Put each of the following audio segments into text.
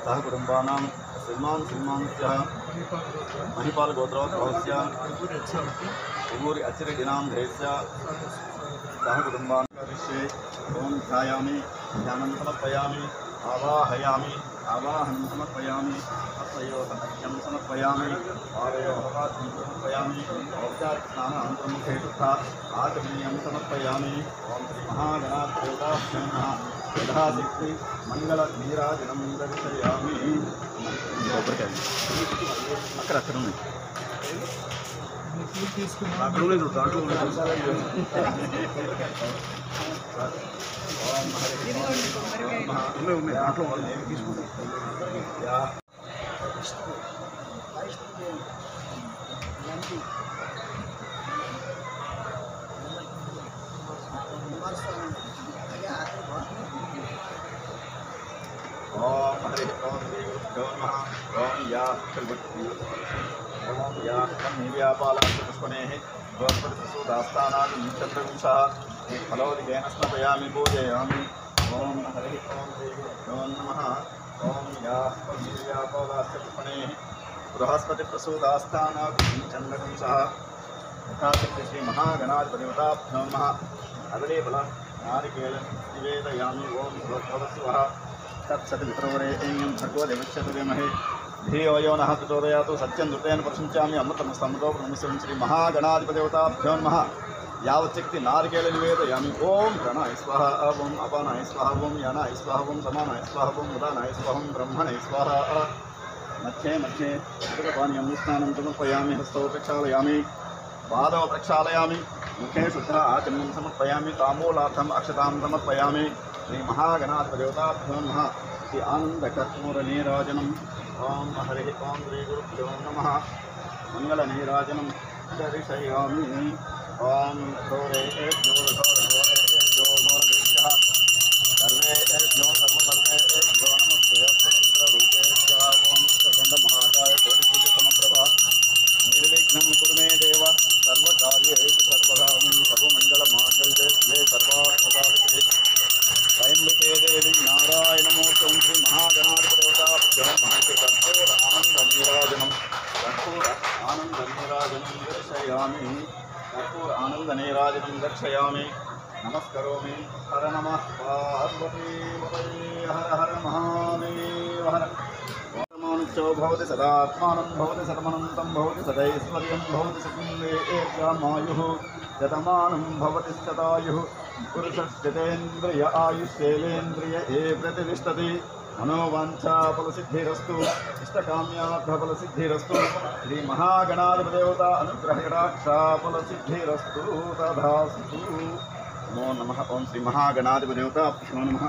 सह कुटुंबानां श्रीमान महिपाल गोत्रोद्भवस्य उमूरी अचिरेड्डिनां देहस्य सह कुटुंबानां ओम ध्यायामि ध्यानं समर्पयामि आवाहयामि आवाहनं समर्पयामि हस्तयोः अर्घ्यं समर्पयामि पादयोः पाद्यं समर्पयामि औपचारिकस्नानानन्तरं मुखे शुद्धा आचमनीयं समर्पयामि ओम श्री महागणाधिदेवताभ्यो नमः यथाशक्ति मंगल नीराजनं दर्शयामि अక్కడ ఉన్నాయి అక్కడ లేదు దాంట్లో ఉన్నాయి దాంట్లో తీసుకుంటాం ओम हरे ओम श्री गुरुभ्यो नमः ओम या ओम या पुष्पनेः गोस्पतिप्रसूदास्थानादि चन्द्रविंशः फलोदिकेन स्नापयामि पूजयामि ओम हरे ओम श्री गुरुभ्यो नमः ओम या पुष्पनेः बृहस्पतिप्रसूदास्थानादि चन्द्रविंशः यथाशक्ति श्री महागणाधिपतिवताभ्यो नमः अगलेफल नारिकेल निवेदयामि ओम भगवस्वः तत्सत् विप्रवरेण्यं भर्गो देवस्य विद्महे धियो यो नः प्रचोदयात् सत्यं दूतेन प्रशंसामि अमृतमस्तमतो प्रणमितं श्री महागणाधिपतिवताभ्यो नमः यावच्छक्ति नारिकेल निवेदयामि ओम गणाय स्वाहा ओम अपानाय स्वाहा ओम यानाय स्वाहा ओम समानाय स्वाहा ओम उदानाय स्वाहा ओम ब्रह्मणे स्वाहा मध्ये मध्ये पानीयं स्नानं समर्पयामि हस्तौ प्रक्षालयामि पादौ प्रक्षालयामि मुखे शुद्ध आचमनं समर्पयामि ताम्बूलार्थम् अक्षतां समर्पयामि श्री महागणाधिपतिवताभ्यो नमः श्री आनन्दकर्पूरनीराजनम् ओम हरिः ओम श्री गुरुभ्यो नमः मङ्गलनीराजनं दर्शयामि ओम घोरेभ्यो घोरेभ्यो घोरदेभ्यः सर्वेभ्यो सर्वसर्वेभ्यो नमस्ते अक्षररूपेभ्यः ओम सकण्डमहाकाय कोटिसूर्यसमप्रभा निर्विघ्नं कुरु मे देव सर्वकार्येषु सर्वदा सर्वमङ्गलमाङ्गल्ये शिवे सर्वार्थसाधिके त्रयम्बके देवी नारायणमूर्तिं श्री महागणाधिपतिवताभ्यो नमः कर्पूर आनन्दनीराजनं दर्शयामि कर्पूर आनन्दनीराजनं दर्शयामि नमस्करोमि हर नमः पार्वतीपतये हर हर महादेव हर वर्तमानुच्चो भवति सदात्मानं भवति सतमनन्तं भवति सदैश्वर्यं भवति सकुन्देयमायुः शतमानं भवति शतायुः पुरुषश्चितेन्द्रिय आयुष्येवेन्द्रिय ए प्रतिष्ठति मनोवाञ्छाफलसिद्धिरस्तु इष्टकाम्यार्थफलसिद्धिरस्तु श्री महागणाधिपतिदेवता अनुग्रहकटाक्षाफलसिद्धिरस्तु तथास्तु नमो नमः ओम श्री महागणाधिपतिदेवताभ्यो नमः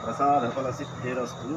प्रसादफलसिद्धिरस्तु